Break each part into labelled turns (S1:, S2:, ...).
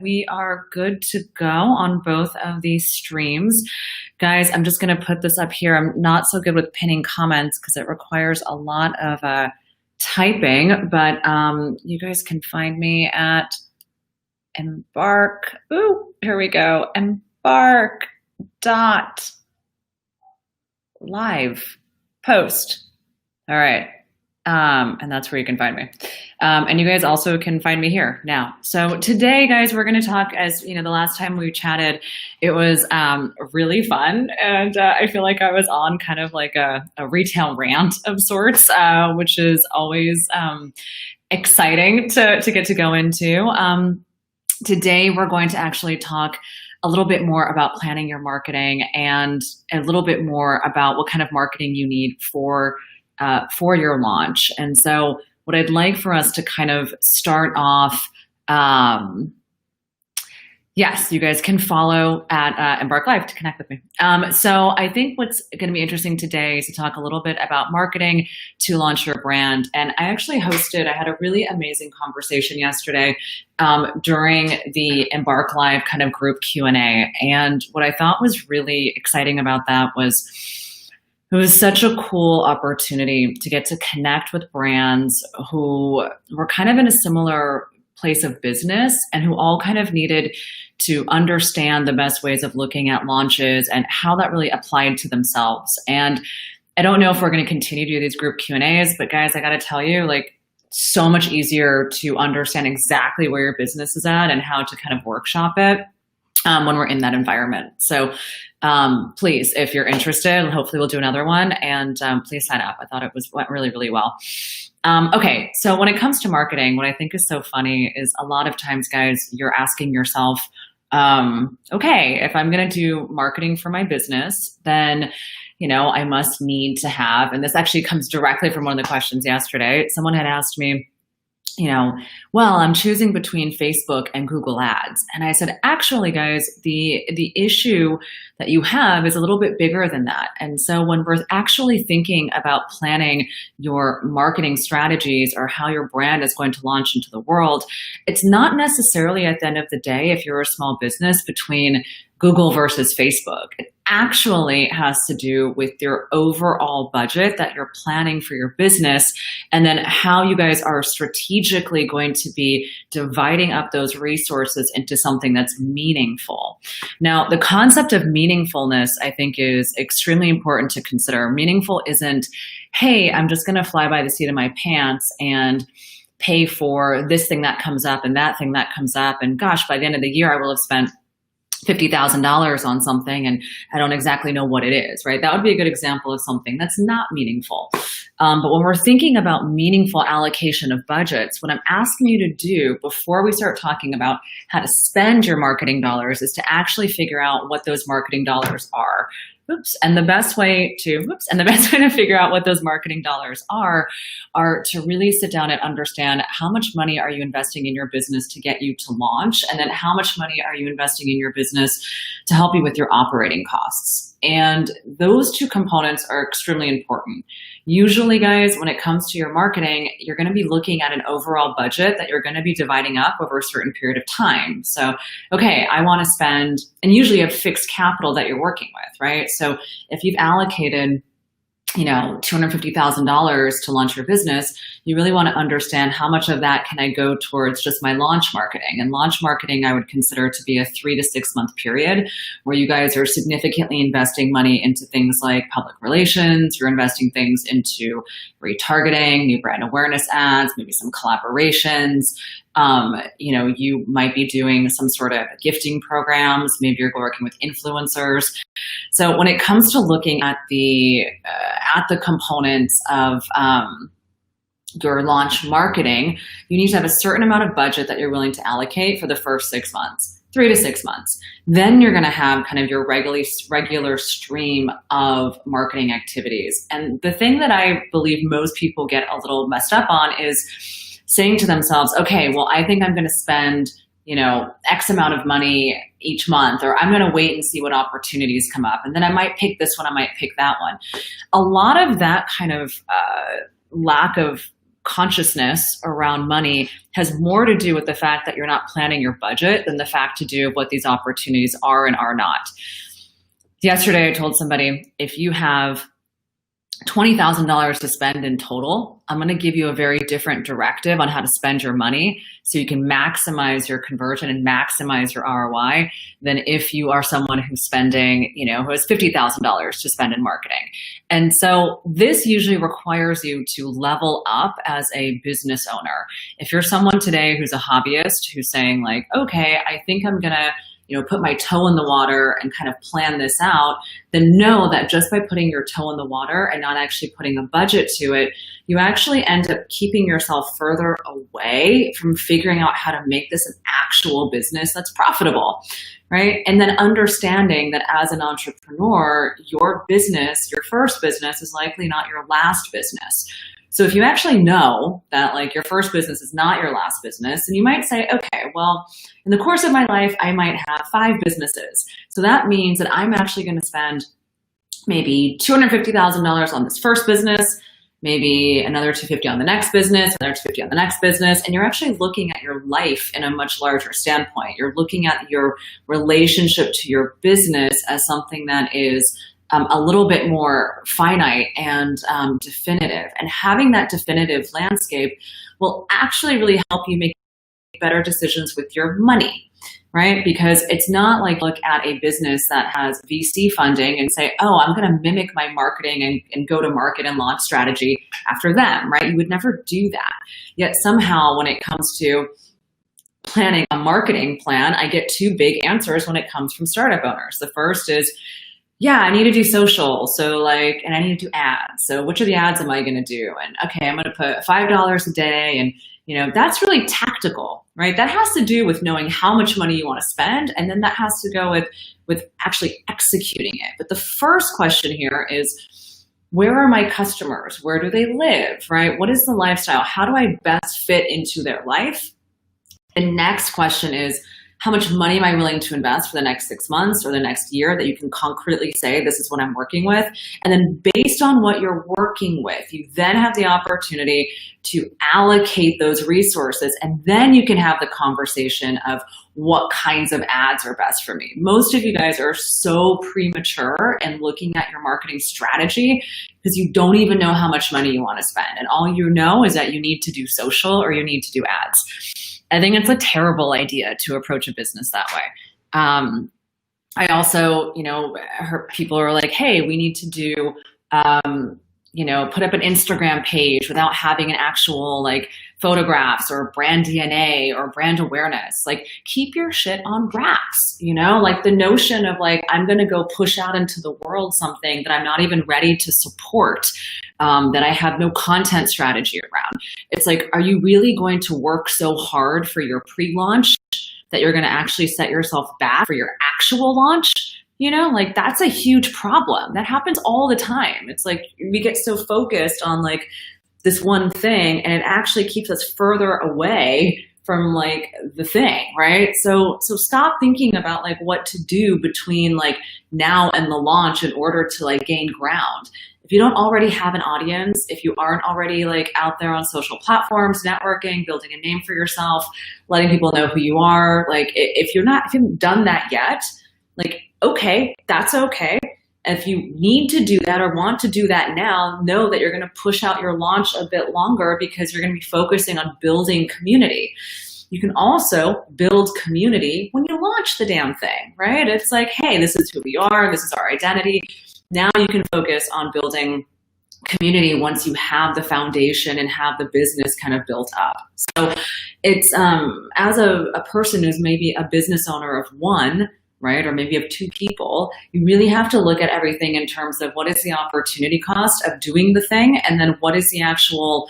S1: We are good to go on both of these streams. Guys, I'm just going to put this up here. I'm not so good with pinning comments because it requires a lot of typing, but you guys can find me at Embark. Ooh, here we go. Embark dot live post. All right. And that's where you can find me. And you guys also can find me here now. So today, guys, we're going to talk, as you know, the last time we chatted, it was really fun. And I feel like I was on kind of like a retail rant of sorts, which is always exciting to get to go into. Today, we're going to actually talk a little bit more about planning your marketing and a little bit more about what kind of marketing you need for your launch. And so what I'd like for us to kind of start off, yes, you guys can follow at Embark Live to connect with me. So I think what's going to be interesting today is to talk a little bit about marketing to launch your brand. And I actually I had a really amazing conversation yesterday during the Embark Live kind of group Q&A. And what I thought was really exciting about that was it was such a cool opportunity to get to connect with brands who were kind of in a similar place of business and who all kind of needed to understand the best ways of looking at launches and how that really applied to themselves. And I don't know if we're going to continue to do these group Q&As, but guys, I got to tell you, like, so much easier to understand exactly where your business is at and how to kind of workshop it when we're in that environment. So please, if you're interested, hopefully we'll do another one, and please sign up. I thought it went really, really well. Okay, so when it comes to marketing, what I think is so funny is a lot of times, guys, you're asking yourself, okay, if I'm going to do marketing for my business, then I must need to have, and this actually comes directly from one of the questions yesterday. Someone had asked me, well, I'm choosing between Facebook and Google Ads. And I said, actually, guys, the issue that you have is a little bit bigger than that. And so when we're actually thinking about planning your marketing strategies or how your brand is going to launch into the world, it's not necessarily at the end of the day, if you're a small business, between Google versus Facebook. It actually has to do with your overall budget that you're planning for your business, and then how you guys are strategically going to be dividing up those resources into something that's meaningful. Now, the concept of meaningfulness, I think, is extremely important to consider. Meaningful isn't, hey, I'm just going to fly by the seat of my pants and pay for this thing that comes up and that thing that comes up, and gosh, by the end of the year, I will have spent $50,000 on something and I don't exactly know what it is, right? That would be a good example of something that's not meaningful. But when we're thinking about meaningful allocation of budgets, what I'm asking you to do before we start talking about how to spend your marketing dollars is to actually figure out what those marketing dollars are. And the best way to figure out what those marketing dollars are to really sit down and understand how much money are you investing in your business to get you to launch, and then how much money are you investing in your business to help you with your operating costs. And those two components are extremely important. Usually, guys, when it comes to your marketing, you're going to be looking at an overall budget that you're going to be dividing up over a certain period of time. So, okay, I want to spend, and usually you have fixed capital that you're working with, right? So if you've allocated $250,000 to launch your business, you really want to understand how much of that can I go towards just my launch marketing. And launch marketing, I would consider to be a 3 to 6 month period where you guys are significantly investing money into things like public relations, you're investing things into retargeting, new brand awareness ads, maybe some collaborations. You might be doing some sort of gifting programs. Maybe you're working with influencers. So when it comes to looking at the components of your launch marketing, you need to have a certain amount of budget that you're willing to allocate for the first 6 months, 3 to 6 months. Then you're going to have kind of your regular stream of marketing activities. And the thing that I believe most people get a little messed up on is saying to themselves, okay, well, I think I'm going to spend, X amount of money each month, or I'm going to wait and see what opportunities come up. And then I might pick this one, I might pick that one. A lot of that kind of lack of consciousness around money has more to do with the fact that you're not planning your budget than the fact to do of what these opportunities are and are not. Yesterday, I told somebody, if you have $20,000 to spend in total, I'm going to give you a very different directive on how to spend your money so you can maximize your conversion and maximize your ROI than if you are someone who's spending, who has $50,000 to spend in marketing. And so this usually requires you to level up as a business owner. If you're someone today who's a hobbyist who's saying like, okay, I think I'm going to put my toe in the water and kind of plan this out, then know that just by putting your toe in the water and not actually putting a budget to it, you actually end up keeping yourself further away from figuring out how to make this an actual business that's profitable, right? And then understanding that as an entrepreneur, your business, your first business is likely not your last business. So if you actually know that like your first business is not your last business, and you might say, okay, well, in the course of my life, I might have 5 businesses. So that means that I'm actually going to spend maybe $250,000 on this first business, maybe another $250 on the next business, another $250 on the next business. And you're actually looking at your life in a much larger standpoint. You're looking at your relationship to your business as something that is a little bit more finite and definitive. And having that definitive landscape will actually really help you make better decisions with your money, right? Because it's not like look at a business that has VC funding and say, oh, I'm going to mimic my marketing and go to market and launch strategy after them, right? You would never do that. Yet somehow when it comes to planning a marketing plan, I get 2 big answers when it comes from startup owners. The first is, yeah, I need to do social. And I need to do ads. So which of the ads am I going to do? And okay, I'm going to put $5 a day. And, that's really tactical, right? That has to do with knowing how much money you want to spend. And then that has to go with actually executing it. But the first question here is, where are my customers? Where do they live, right? What is the lifestyle? How do I best fit into their life? The next question is, how much money am I willing to invest for the next 6 months or the next year that you can concretely say, this is what I'm working with? And then based on what you're working with, you then have the opportunity to allocate those resources. And then you can have the conversation of what kinds of ads are best for me. Most of you guys are so premature in looking at your marketing strategy because you don't even know how much money you want to spend. And all you know is that you need to do social or you need to do ads. I think it's a terrible idea to approach a business that way. I also, heard people are like, hey, we need to do, put up an Instagram page without having an actual photographs or brand DNA or brand awareness. Keep your shit on wraps, the notion of I'm going to go push out into the world something that I'm not even ready to support, that I have no content strategy around. It's are you really going to work so hard for your pre-launch that you're going to actually set yourself back for your actual launch? That's a huge problem. That happens all the time. It's we get so focused on this one thing and it actually keeps us further away from the thing, right? So stop thinking about what to do between now and the launch in order to gain ground. If you don't already have an audience, if you aren't already out there on social platforms, networking, building a name for yourself, letting people know who you are, if you haven't done that yet, okay, that's okay. If you need to do that or want to do that now, know that you're going to push out your launch a bit longer because you're going to be focusing on building community. You can also build community when you launch the damn thing, right? It's hey, this is who we are. This is our identity. Now you can focus on building community once you have the foundation and have the business kind of built up. So it's, as a person who's maybe a business owner of one, right, or maybe of 2 people, you really have to look at everything in terms of what is the opportunity cost of doing the thing, and then what is the actual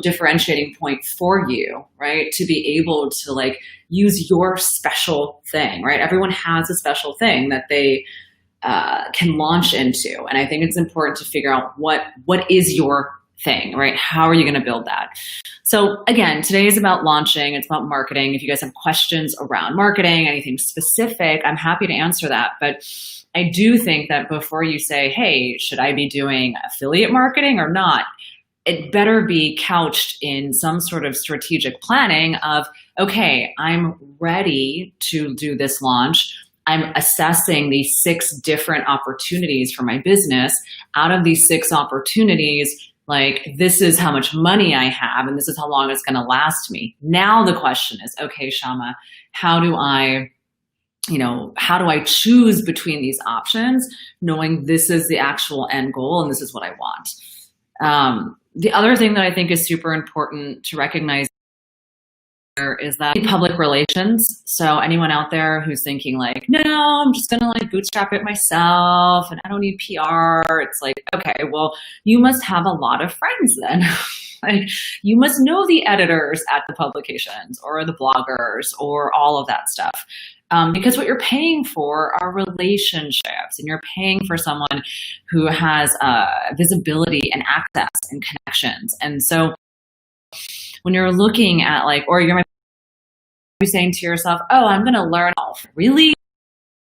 S1: differentiating point for you, right, to be able to use your special thing, right? Everyone has a special thing that they can launch into, and I think it's important to figure out what is your thing, right? How are you going to build that? So again, today is about launching. It's about marketing. If you guys have questions around marketing, anything specific, I'm happy to answer that. But I do think that before you say, hey, should I be doing affiliate marketing or not? it better be couched in some sort of strategic planning of, okay, I'm ready to do this launch. I'm assessing these 6 different opportunities for my business. Out of these 6 opportunities, like, this is how much money I have, and this is how long it's going to last me. Now the question is, okay, Shama, how do I choose between these options, knowing this is the actual end goal and this is what I want? The other thing that I think is super important to recognize is that public relations. So anyone out there who's thinking like, no, I'm just gonna like bootstrap it myself and I don't need PR. It's like, okay, well, you must have a lot of friends then. Like, you must know the editors at the publications or the bloggers or all of that stuff. Because what you're paying for are relationships, and you're paying for someone who has visibility and access and connections. And so when you're looking at like, or you might be saying to yourself, oh, I'm going to learn really?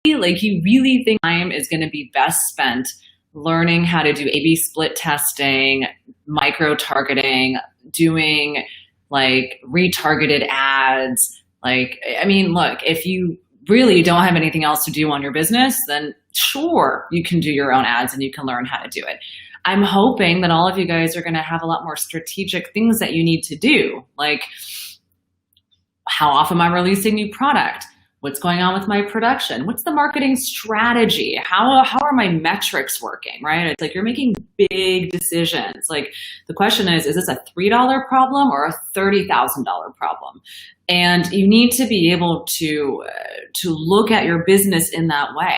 S1: Like, you really think time is going to be best spent learning how to do A/B split testing, micro-targeting, doing like retargeted ads? Like, I mean, look, if you really don't have anything else to do on your business, then sure, you can do your own ads and you can learn how to do it. I'm hoping that all of you guys are going to have a lot more strategic things that you need to do. Like, how often am I releasing new product? What's going on with my production? What's the marketing strategy? How are my metrics working, right? It's like you're making big decisions. Like, the question is this a $3 problem or a $30,000 problem? And you need to be able to look at your business in that way.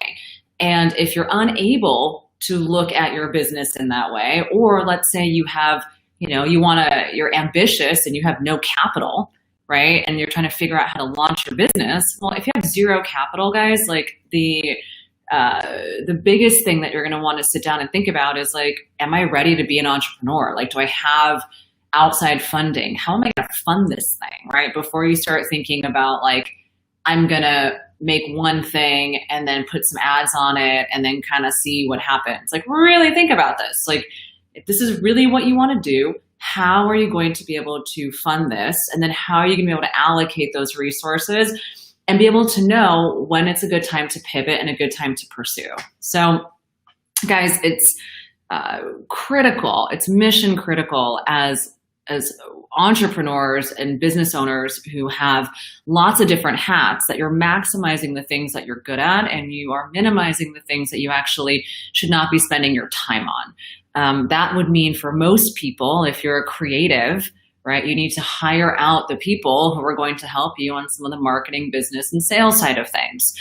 S1: And if you're unable to look at your business in that way, or let's say you have, you're ambitious and you have no capital, right? And you're trying to figure out how to launch your business. Well, if you have zero capital, guys, like the biggest thing that you're going to want to sit down and think about is like, am I ready to be an entrepreneur? Like, do I have outside funding? How am I going to fund this thing, right? Before you start thinking about like, I'm going to make one thing and then put some ads on it and then kind of see what happens. Like, really think about this. Like, if this is really what you want to do, how are you going to be able to fund this? And then how are you going to be able to allocate those resources and be able to know when it's a good time to pivot and a good time to pursue? So guys, it's critical. It's mission critical as entrepreneurs and business owners who have lots of different hats, that you're maximizing the things that you're good at and you are minimizing the things that you actually should not be spending your time on. That would mean for most people, if you're a creative, right, you need to hire out the people who are going to help you on some of the marketing, business, and sales side of things.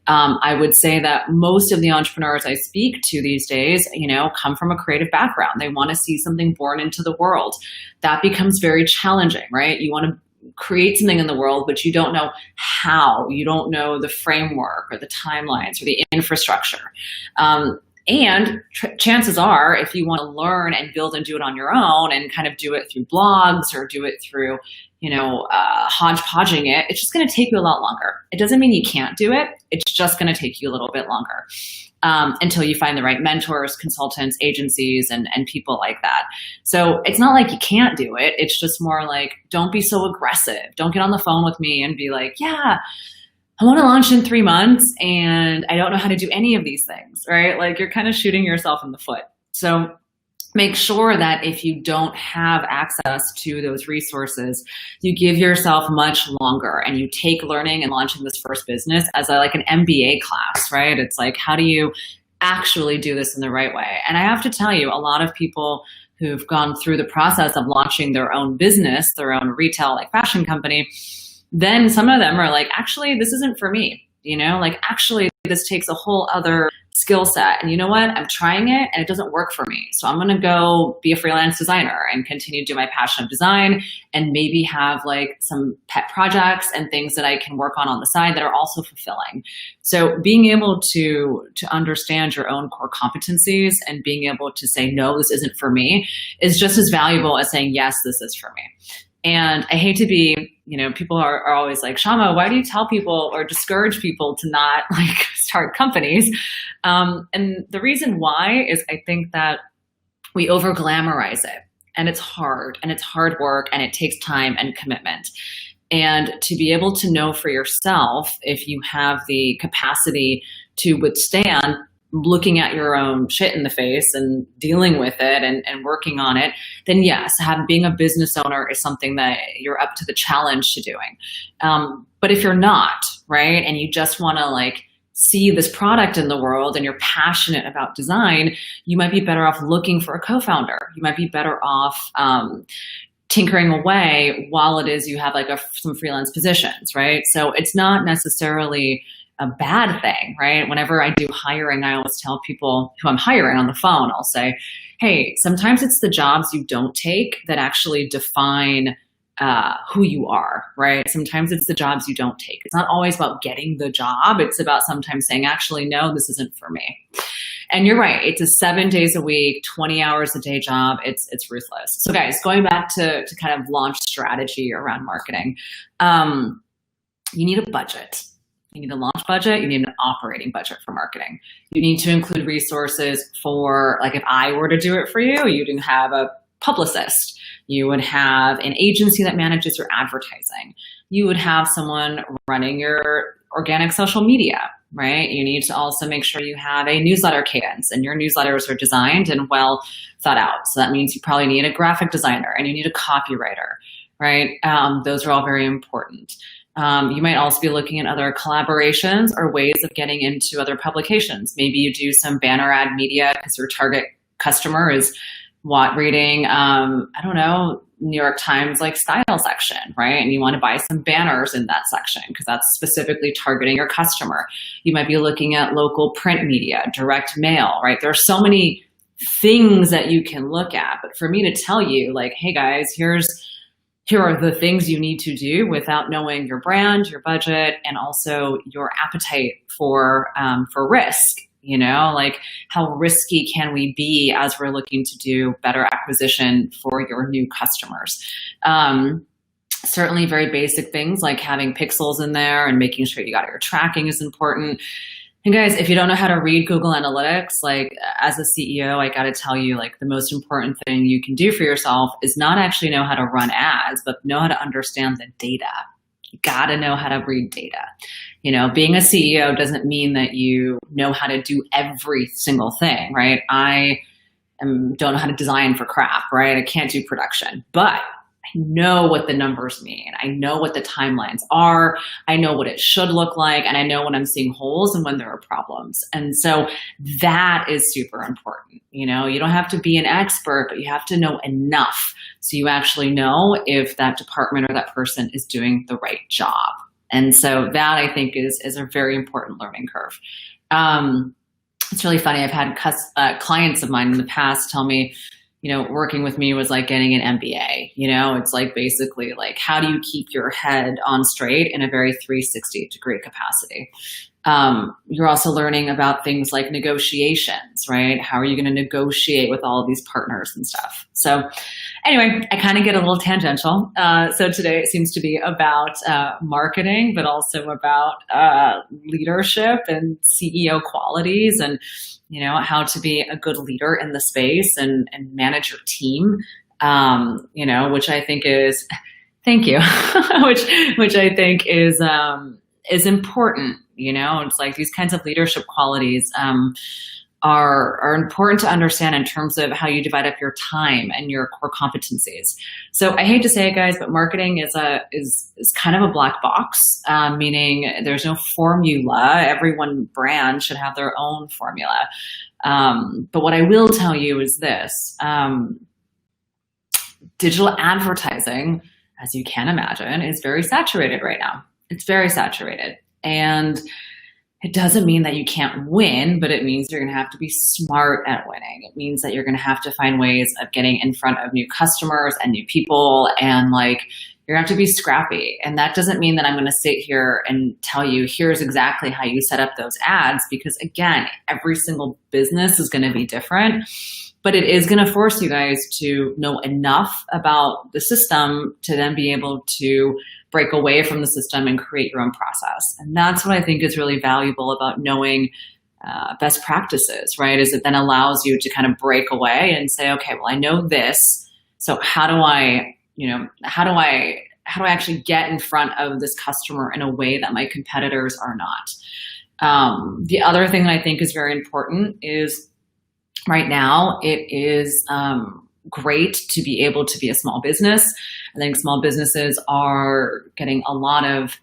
S1: I would say that most of the entrepreneurs I speak to these days, come from a creative background. They want to see something born into the world. That becomes very challenging, right? You want to create something in the world, but you don't know how. You don't know the framework or the timelines or the infrastructure. And chances are, if you want to learn and build and do it on your own and kind of do it through blogs or do it through, hodgepodging it, it's just going to take you a lot longer. It doesn't mean you can't do it. It's just going to take you a little bit longer until you find the right mentors, consultants, agencies, and people like that. So it's not like you can't do it. It's just more like, don't be so aggressive. Don't get on the phone with me and be like, yeah, I want to launch in 3 months and I don't know how to do any of these things, right? Like, you're kind of shooting yourself in the foot. So make sure that if you don't have access to those resources, you give yourself much longer and you take learning and launching this first business as like an MBA class, right? It's like, how do you actually do this in the right way? And I have to tell you, a lot of people who've gone through the process of launching their own business, their own retail, like fashion company, then some of them are like, actually, this isn't for me. Actually, this takes a whole other skill set. And you know what? I'm trying it and it doesn't work for me. So I'm going to go be a freelance designer and continue to do my passion of design and maybe have like some pet projects and things that I can work on the side that are also fulfilling. So being able to understand your own core competencies and being able to say, no, this isn't for me, is just as valuable as saying, yes, this is for me. And I hate to be, people are always like, Shama, why do you tell people or discourage people to not like start companies? And the reason why is I think that we over glamorize it. and it's hard and it's hard work and it takes time and commitment. And to be able to know for yourself if you have the capacity to withstand looking at your own shit in the face and dealing with it and working on it, then yes, being a business owner is something that you're up to the challenge to doing. But if you're not, right, and you just want to like see this product in the world and you're passionate about design, you might be better off looking for a co-founder. You might be better off tinkering away while it is you have like some freelance positions, right? So it's not necessarily a bad thing, right? Whenever I do hiring, I always tell people who I'm hiring on the phone, I'll say, hey, sometimes it's the jobs you don't take that actually define who you are, right? Sometimes it's the jobs you don't take. It's not always about getting the job. It's about sometimes saying, actually, no, this isn't for me. And you're right. It's a 7 days a week, 20 hours a day job. It's ruthless. So guys, going back to kind of launch strategy around marketing, you need a budget. You need a launch budget. You need an operating budget for marketing. You need to include resources for, like if I were to do it for you, you'd have a publicist. You would have an agency that manages your advertising. You would have someone running your organic social media, right? You need to also make sure you have a newsletter cadence and your newsletters are designed and well thought out. So that means you probably need a graphic designer and you need a copywriter, right? Those are all very important. You might also be looking at other collaborations or ways of getting into other publications. Maybe you do some banner ad media because your target customer is reading, I don't know, New York Times like style section, right? And you want to buy some banners in that section because that's specifically targeting your customer. You might be looking at local print media, direct mail, right? There are so many things that you can look at. But for me to tell you like, hey guys, here are the things you need to do without knowing your brand, your budget, and also your appetite for risk. You know, like how risky can we be as we're looking to do better acquisition for your new customers? Certainly very basic things like having pixels in there and making sure you got your tracking is important. And guys, if you don't know how to read Google Analytics, like as a CEO, I got to tell you, like the most important thing you can do for yourself is not actually know how to run ads, but know how to understand the data. You got to know how to read data. You know, being a CEO doesn't mean that you know how to do every single thing, right? I don't know how to design for crap, right? I can't do production, but I know what the numbers mean. I know what the timelines are. I know what it should look like. And I know when I'm seeing holes and when there are problems. And so that is super important. You know, you don't have to be an expert, but you have to know enough so you actually know if that department or that person is doing the right job. And so that I think is a very important learning curve. It's really funny. I've had clients of mine in the past tell me, you know, working with me was like getting an MBA. You know, it's like basically like, how do you keep your head on straight in a very 360-degree capacity? You're also learning about things like negotiations, right? How are you going to negotiate with all of these partners and stuff? So anyway, I kind of get a little tangential. So today it seems to be about marketing, but also about leadership and CEO qualities and, you know, how to be a good leader in the space and manage your team, you know, which I think is, thank you, which I think is important. You know, it's like these kinds of leadership qualities are important to understand in terms of how you divide up your time and your core competencies. So I hate to say it, guys, but marketing is kind of a black box, meaning there's no formula. Every one brand should have their own formula. But what I will tell you is this: digital advertising, as you can imagine, is very saturated right now. It's very saturated. And it doesn't mean that you can't win, but it means you're going to have to be smart at winning. It means that you're going to have to find ways of getting in front of new customers and new people, and like you're going to have to be scrappy. And that doesn't mean that I'm going to sit here and tell you, here's exactly how you set up those ads, because again, every single business is going to be different. But it is going to force you guys to know enough about the system to then be able to break away from the system and create your own process. And that's what I think is really valuable about knowing best practices, right? Is it then allows you to kind of break away and say, okay, well, I know this. So how do I, how do I actually get in front of this customer in a way that my competitors are not? The other thing that I think is very important is right now it is great to be able to be a small business. I think small businesses are getting a lot of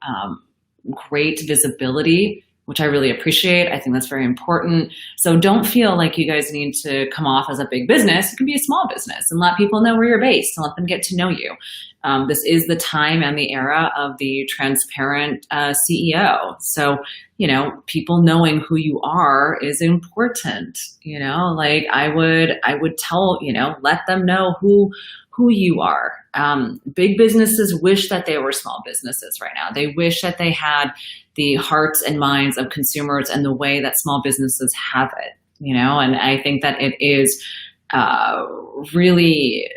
S1: great visibility, which I really appreciate. I think that's very important. So don't feel like you guys need to come off as a big business. You can be a small business and let people know where you're based and let them get to know you. This is the time and the era of the transparent CEO. So, people knowing who you are is important. Like I would tell, let them know who you are. Big businesses wish that they were small businesses right now. They wish that they had the hearts and minds of consumers and the way that small businesses have it, and I think that it is really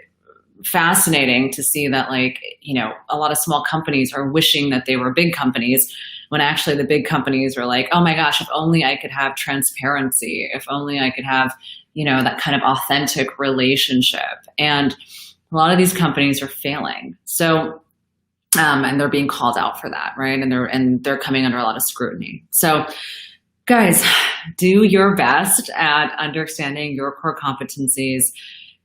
S1: fascinating to see that a lot of small companies are wishing that they were big companies when actually the big companies are like, oh my gosh, if only I could have transparency, if only I could have, that kind of authentic relationship. And a lot of these companies are failing. So, and they're being called out for that, right? And they're coming under a lot of scrutiny. So guys, do your best at understanding your core competencies.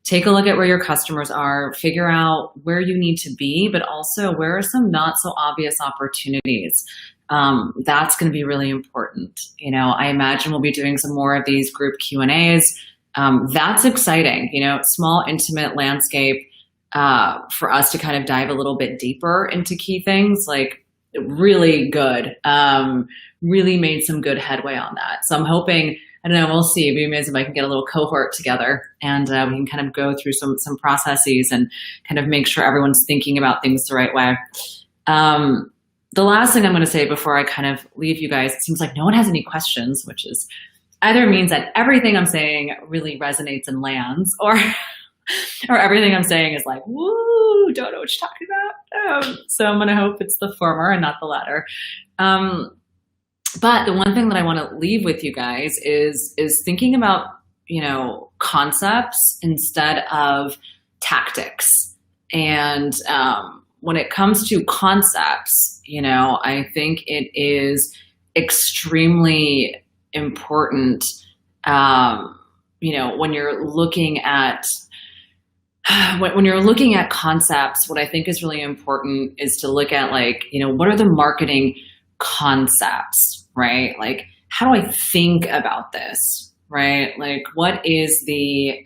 S1: Take a look at where your customers are, figure out where you need to be, but also where are some not so obvious opportunities. That's going to be really important. I imagine we'll be doing some more of these group Q&As. That's exciting, small, intimate landscape for us to kind of dive a little bit deeper into key things, like really good, really made some good headway on that. So I'm hoping, I don't know, we'll see. Maybe if I can get a little cohort together and we can kind of go through some processes and kind of make sure everyone's thinking about things the right way. The last thing I'm going to say before I kind of leave you guys, it seems like no one has any questions, which is either means that everything I'm saying really resonates and lands, or everything I'm saying is like, woo, don't know what you're talking about. So I'm going to hope it's the former and not the latter. But the one thing that I want to leave with you guys is thinking about, concepts instead of tactics. And when it comes to concepts, I think it is extremely important, when you're looking at concepts, what I think is really important is to look at what are the marketing concepts, right? Like, how do I think about this, right? Like, what is the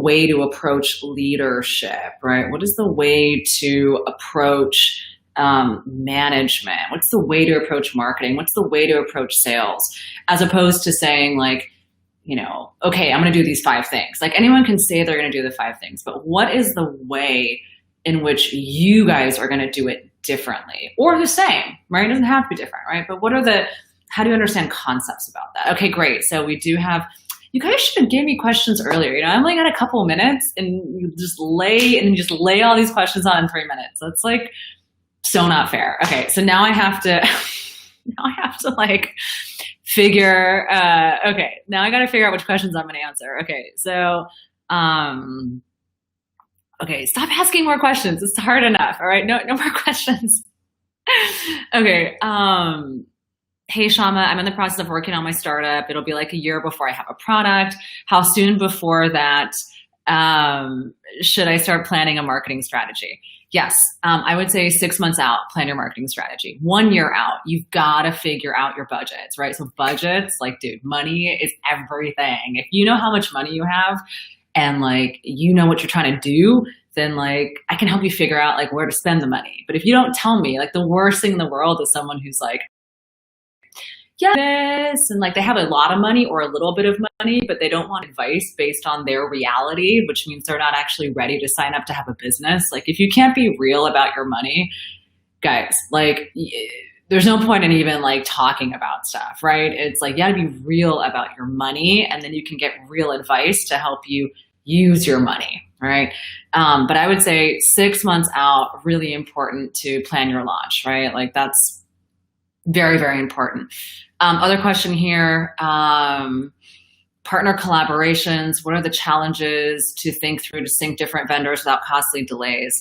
S1: way to approach leadership, right? What is the way to approach management? What's the way to approach marketing? What's the way to approach sales? As opposed to saying okay, I'm going to do these 5 things. Like, anyone can say they're going to do the 5 things, but what is the way in which you guys are going to do it differently or the same, right? It doesn't have to be different, right? But how do you understand concepts about that? Okay, great. So we do have, you guys should have given me questions earlier. I only got a couple of minutes and you just lay all these questions on in 3 minutes. That's like so not fair. Okay. So now I have to, figure, okay, now I got to figure out which questions I'm going to answer. Okay. So, okay, stop asking more questions. It's hard enough. All right. No more questions. Okay. Hey, Shama, I'm in the process of working on my startup. It'll be like a year before I have a product. How soon before that should I start planning a marketing strategy? Yes, I would say 6 months out, plan your marketing strategy. 1 year out, you've got to figure out your budgets, right? So budgets, dude, money is everything. If you know how much money you have and you know what you're trying to do, then I can help you figure out where to spend the money. But if you don't tell me, the worst thing in the world is someone who's this, and they have a lot of money or a little bit of money, but they don't want advice based on their reality, which means they're not actually ready to sign up to have a business. If you can't be real about your money, guys, there's no point in even talking about stuff, right? It's you gotta be real about your money, and then you can get real advice to help you use your money, right? But I would say 6 months out, really important to plan your launch, right? That's very, very important. Other question here, partner collaborations, what are the challenges to think through to sync different vendors without costly delays?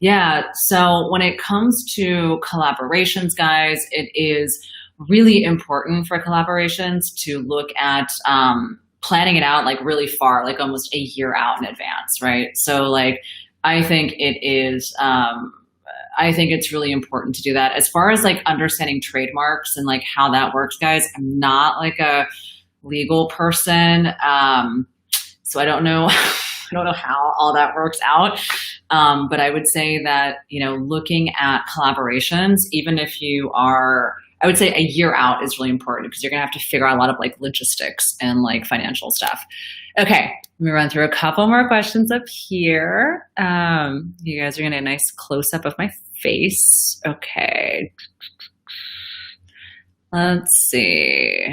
S1: Yeah, so when it comes to collaborations, guys, it is really important for collaborations to look at planning it out like really far, like almost a year out in advance, right? So like, I think it is, I think it's really important to do that. As far as like understanding trademarks and like how that works, guys, I'm not like a legal person. So I don't know, I don't know how all that works out. But I would say that, you know, looking at collaborations, even if you are, I would say a year out is really important because you're gonna have to figure out a lot of like logistics and like financial stuff. Okay, let me run through a couple more questions up here. You guys are gonna get a nice close up of my face. Okay, let's see.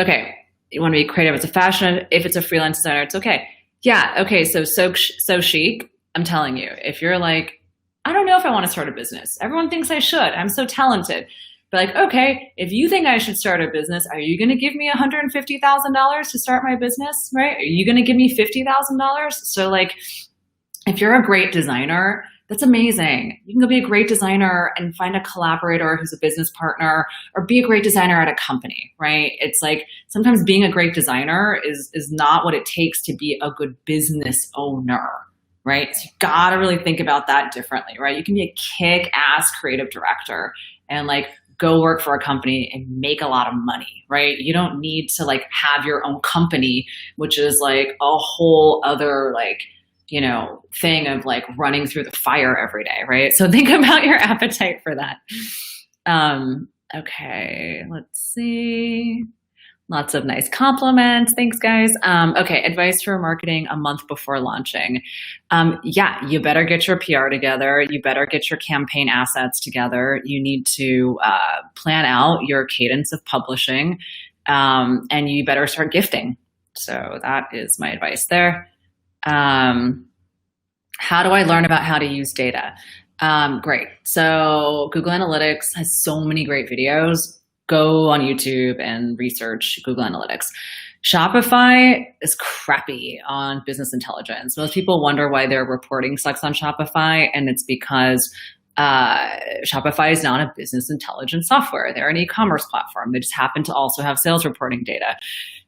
S1: Okay, you wanna be creative. It's a fashion, if it's a freelance designer, it's okay. Yeah, okay, so chic, I'm telling you, if you're like, I don't know if I wanna start a business. Everyone thinks I should, I'm so talented. But like, okay, if you think I should start a business, are you going to give me $150,000 to start my business, right? Are you going to give me $50,000? So like, if you're a great designer, that's amazing. You can go be a great designer and find a collaborator who's a business partner, or be a great designer at a company, right? It's like, sometimes being a great designer is not what it takes to be a good business owner, right? So you gotta really think about that differently, right? You can be a kick-ass creative director and like, go work for a company and make a lot of money, right? You don't need to like have your own company, which is like a whole other like, you know, thing of like running through the fire every day, right? So think about your appetite for that. Okay, let's see. Lots of nice compliments. Thanks, guys. Okay, advice for marketing a month before launching. Yeah, you better get your PR together. You better get your campaign assets together. You need to plan out your cadence of publishing, and you better start gifting. So that is my advice there. How do I learn about how to use data? Great. So Google Analytics has so many great videos. Go on YouTube and research Google Analytics. Shopify is crappy on business intelligence. Most people wonder why their reporting sucks on Shopify, and it's because Shopify is not a business intelligence software. They're an e-commerce platform. They just happen to also have sales reporting data.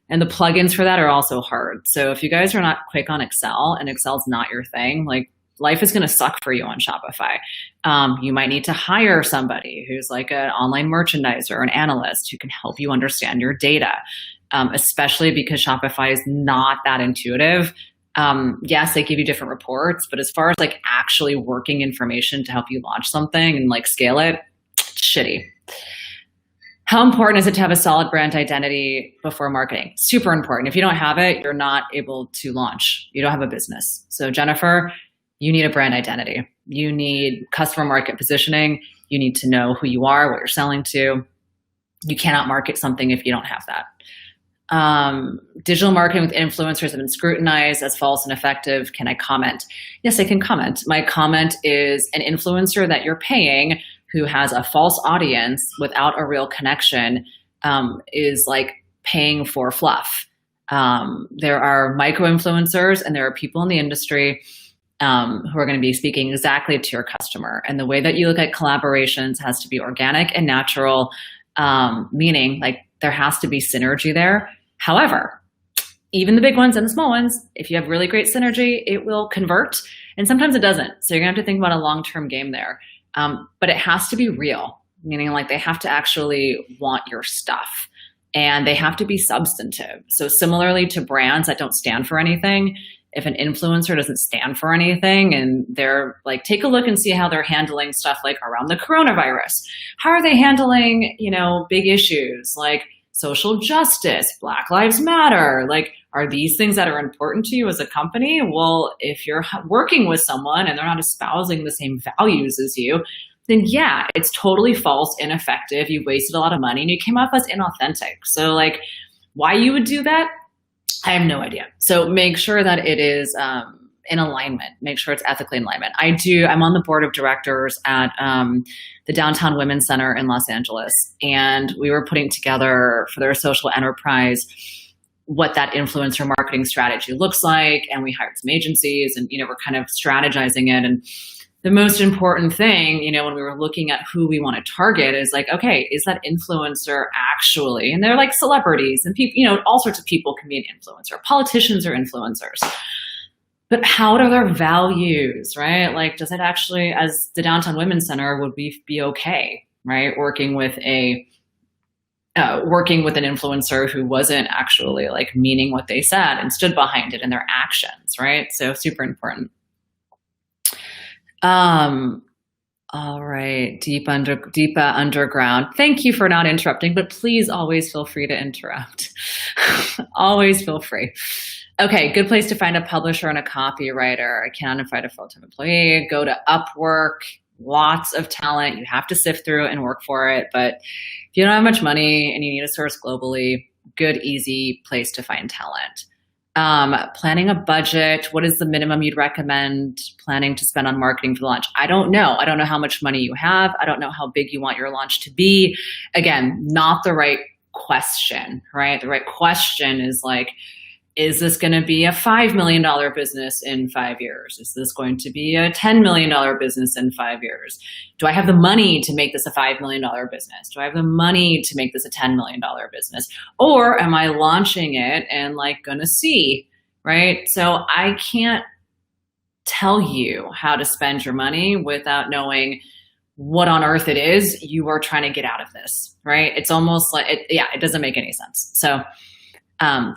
S1: And the plugins for that are also hard. So if you guys are not quick on Excel and Excel's not your thing, like life is going to suck for you on Shopify. You might need to hire somebody who's like an online merchandiser or an analyst who can help you understand your data, especially because Shopify is not that intuitive. Yes, they give you different reports, but as far as like actually working information to help you launch something and like scale it, shitty. How important is it to have a solid brand identity before marketing? Super important. If you don't have it, you're not able to launch. You don't have a business. So Jennifer, you need a brand identity. You need customer market positioning. You need to know who you are, what you're selling to. You cannot market something if you don't have that. Digital marketing with influencers have been scrutinized as false and effective. Can I comment? Yes, I can comment. My comment is an influencer that you're paying who has a false audience without a real connection is like paying for fluff. There are micro-influencers and there are people in the industry who are going to be speaking exactly to your customer. And the way that you look at collaborations has to be organic and natural, meaning like there has to be synergy there. However, even the big ones and the small ones, if you have really great synergy, it will convert. And sometimes it doesn't. So you're going to have to think about a long-term game there. But it has to be real, meaning like they have to actually want your stuff and they have to be substantive. So similarly to brands that don't stand for anything, if an influencer doesn't stand for anything and they're like, take a look and see how they're handling stuff like around the coronavirus. How are they handling, you know, big issues like social justice, Black Lives Matter? Like, are these things that are important to you as a company? Well, if you're working with someone and they're not espousing the same values as you, then yeah, it's totally false, ineffective. You wasted a lot of money and you came off as inauthentic. So like, why you would do that? I have no idea. So make sure that it is in alignment. Make sure it's ethically in alignment. I'm on the board of directors at the Downtown Women's Center in Los Angeles. And we were putting together for their social enterprise what that influencer marketing strategy looks like. And we hired some agencies and, we're kind of strategizing it. And the most important thing, when we were looking at who we want to target is like, okay, is that influencer actually, and they're like celebrities and people, all sorts of people can be an influencer. Politicians are influencers. But how are their values, right? Like, does it actually, as the Downtown Women's Center, would we be okay, right? Working with an influencer who wasn't actually like meaning what they said and stood behind it in their actions, right? So super important. All right, Deepa Underground. Thank you for not interrupting, but please always feel free to interrupt. Always feel free. Okay, good place to find a publisher and a copywriter. I cannot find a full-time employee. Go to Upwork. Lots of talent. You have to sift through and work for it. But if you don't have much money and you need to source globally, good, easy place to find talent. Planning a budget. What is the minimum you'd recommend planning to spend on marketing for the launch? I don't know. I don't know how much money you have. I don't know how big you want your launch to be. Again, not the right question, right? The right question is like, is this going to be a $5 million business in 5 years? Is this going to be a $10 million business in 5 years? Do I have the money to make this a $5 million business? Do I have the money to make this a $10 million business? Or am I launching it and like going to see, right? So I can't tell you how to spend your money without knowing what on earth it is you are trying to get out of this, right? It's almost like, it doesn't make any sense. So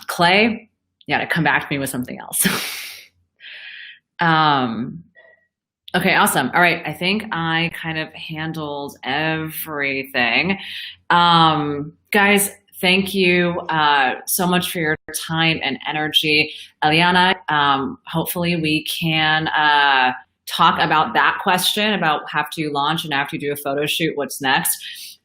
S1: Clay, to come back to me with something else. Okay, awesome. All right, I think I kind of handled everything. Guys, thank you so much for your time and energy. Eliana, hopefully we can talk about that question about after you launch and after you do a photo shoot, what's next.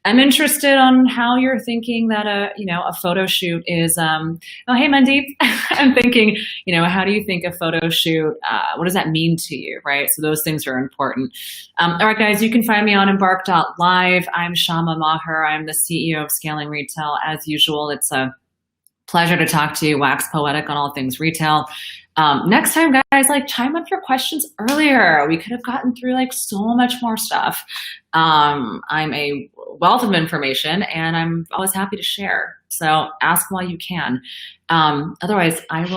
S1: I'm interested on how you're thinking that a photo shoot is. Oh, hey, Mandeep. I'm thinking, how do you think a photo shoot? What does that mean to you, right? So those things are important. All right, guys, you can find me on Embark.live. I'm Shama Maher. I'm the CEO of Scaling Retail. As usual, it's a pleasure to talk to you. Wax poetic on all things retail. Next time, guys, like chime up your questions earlier. We could have gotten through like so much more stuff. I'm a wealth of information and I'm always happy to share. So ask while you can. Otherwise, I will